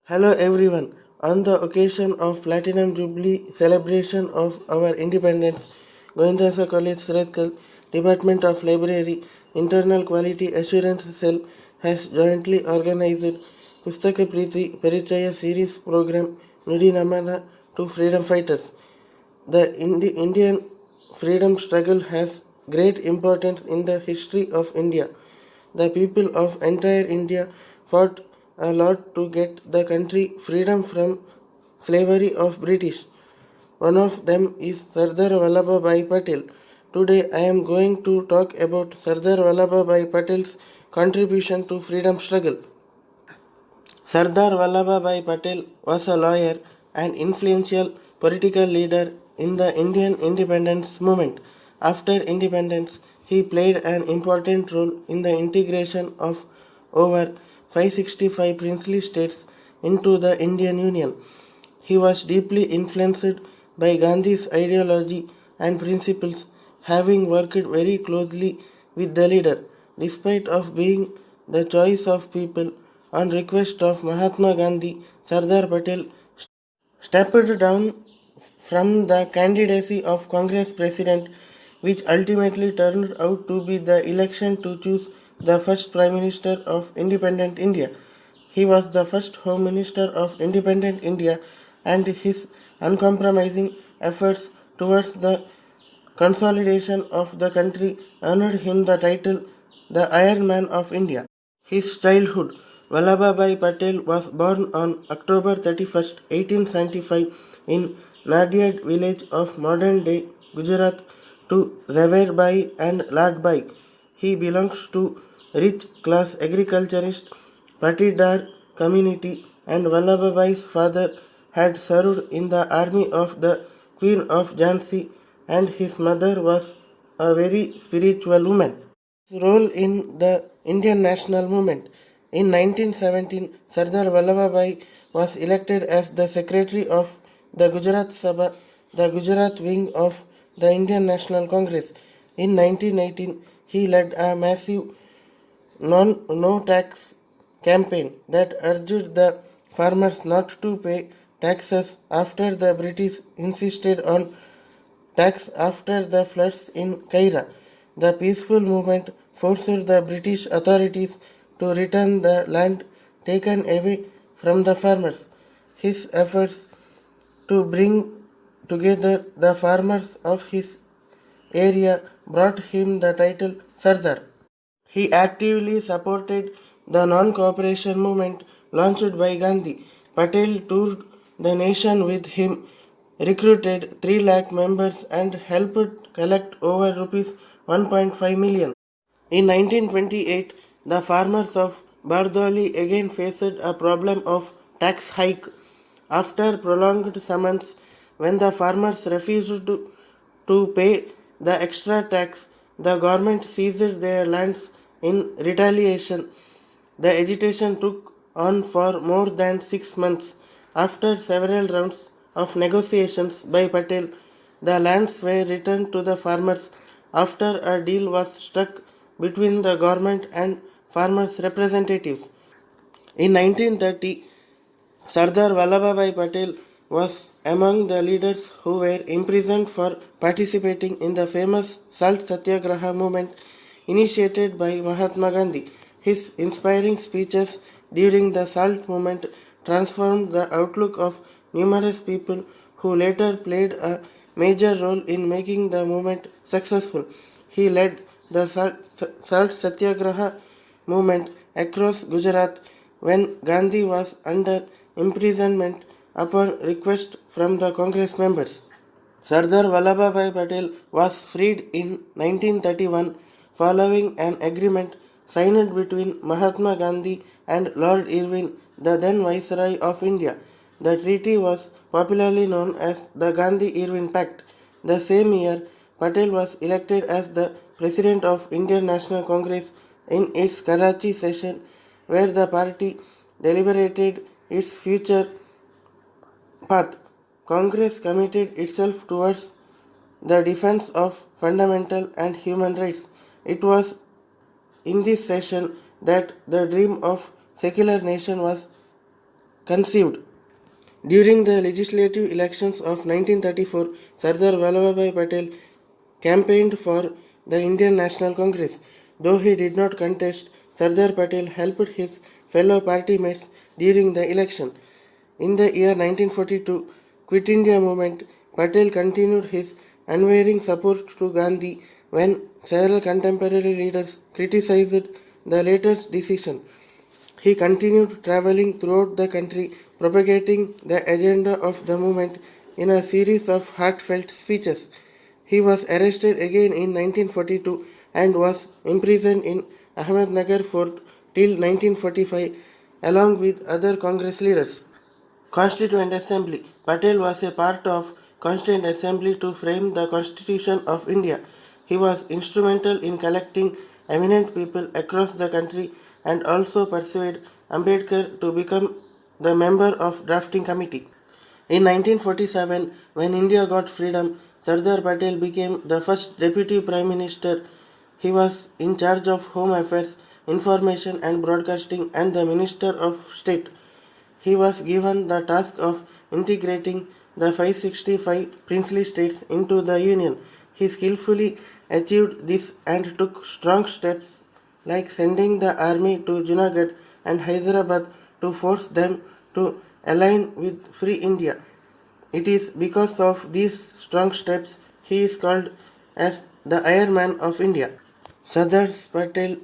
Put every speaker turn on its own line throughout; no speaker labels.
Hello everyone. On the occasion of Platinum Jubilee celebration of our independence, Goindasa College Surathkal Department of Library Internal Quality Assurance Cell has jointly organized Pustaka Preeti Parichaya series program Nudi Namana to freedom fighters. The Indian freedom struggle has great importance in the history of India. The people of entire India fought a lot to get the country freedom from slavery of British. One of them is Sardar Vallabhai Patel. Today I am going to talk about Sardar Vallabhai Patel's contribution to freedom struggle. Sardar Vallabhai Patel was a lawyer and influential political leader in the Indian independence movement. After independence, he played an important role in the integration of over 565 princely states into the Indian Union. He was deeply influenced by Gandhi's ideology and principles, having worked very closely with the leader. Despite of being the choice of people, on request of Mahatma Gandhi, Sardar Patel stepped down from the candidacy of Congress president, which ultimately turned out to be the election to choose the first Prime Minister of independent India. He was the first Home Minister of independent India, and his uncompromising efforts towards the consolidation of the country earned him the title the Iron Man of India. His childhood. Vallabhbhai Patel was born on October 31st, 1875 in Nadiad village of modern-day Gujarat to Zavairbhai and Ladbhai. He belongs to rich-class agriculturist Patidar community, and Vallabhbhai's father had served in the army of the Queen of Jhansi, and his mother was a very spiritual woman. His role in the Indian national movement. In 1917, Sardar Vallabhbhai was elected as the secretary of the Gujarat Sabha, the Gujarat wing of the Indian National Congress. In 1918, he led a massive no tax campaign that urged the farmers not to pay taxes after the British insisted on tax after the floods in Kaira. The peaceful movement forced the British authorities to return the land taken away from the farmers. His efforts to bring together the farmers of his area brought him the title Sardar. He actively supported the non-cooperation movement launched by Gandhi. Patel toured the nation with him, recruited 3 lakh members and helped collect over rupees 1.5 million. In 1928, the farmers of Bardoli again faced a problem of tax hike. After prolonged summons, when the farmers refused to pay the extra tax, the government seized their lands in retaliation. The agitation took on for more than 6 months. After several rounds of negotiations by Patel, the lands were returned to the farmers after a deal was struck between the government and farmers' representatives. In 1930, Sardar Vallabhbhai Patel was among the leaders who were imprisoned for participating in the famous Salt Satyagraha movement initiated by Mahatma Gandhi. His inspiring speeches during the Salt movement transformed the outlook of numerous people who later played a major role in making the movement successful. He led the Salt Satyagraha movement across Gujarat when Gandhi was under imprisonment upon request from the Congress members. Sardar Vallabhbhai Patel was freed in 1931 following an agreement signed between Mahatma Gandhi and Lord Irwin, the then Viceroy of India. The treaty was popularly known as the Gandhi-Irwin Pact. The same year, Patel was elected as the President of Indian National Congress in its Karachi session, where the party deliberated its future path. Congress committed itself towards the defense of fundamental and human rights. It was in this session that the dream of secular nation was conceived. During the legislative elections of 1934, Sardar Vallabhai Patel campaigned for the Indian National Congress. Though he did not contest, Sardar Patel helped his fellow party mates during the election. In the year 1942, Quit India movement, Patel continued his unwavering support to Gandhi when several contemporary leaders criticized the latter's decision. He continued traveling throughout the country, propagating the agenda of the movement in a series of heartfelt speeches. He was arrested again in 1942 and was imprisoned in Ahmednagar fort till 1945 along with other Congress leaders. Constituent Assembly. Patel was a part of Constituent Assembly to frame the Constitution of India. He was instrumental in collecting eminent people across the country and also persuaded Ambedkar to become the member of drafting committee. In 1947, when India got freedom, Sardar Patel became the first deputy prime minister. He was in charge of Home Affairs, Information and Broadcasting and the Minister of State. He was given the task of integrating the 565 princely states into the Union. He skillfully achieved this and took strong steps like sending the army to Junagadh and Hyderabad to force them to align with Free India. It is because of these strong steps he is called as the Iron Man of India. Sardar Patel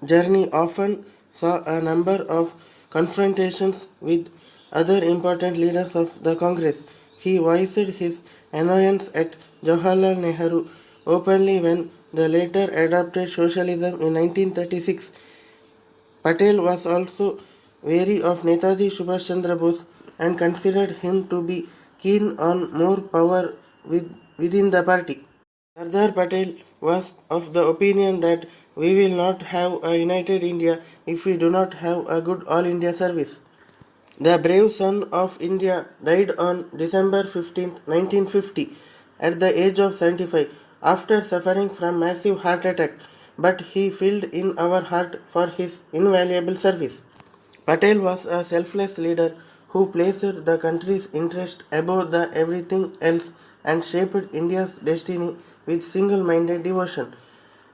journey often saw a number of confrontations with other important leaders of the Congress. He voiced his annoyance at Jawaharlal Nehru openly when the latter adopted socialism in 1936. Patel was also wary of Netaji Subhash Chandra Bose and considered him to be keen on more power within the party. Sardar Patel was of the opinion that we will not have a united India if we do not have a good all India service. The brave son of India died on December 15, 1950, at the age of 75 after suffering from massive heart attack, but he filled in our heart for his invaluable service. Patel was a selfless leader who placed the country's interest above everything else and shaped India's destiny with single-minded devotion.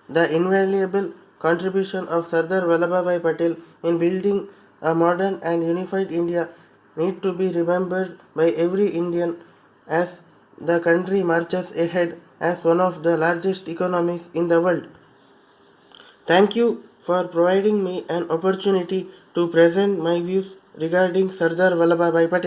The invaluable contribution of Sardar Vallabhai Patel in building a modern and unified India need to be remembered by every Indian as the country marches ahead as one of the largest economies in the world. Thank you for providing me an opportunity to present my views regarding Sardar Vallabhai Patel.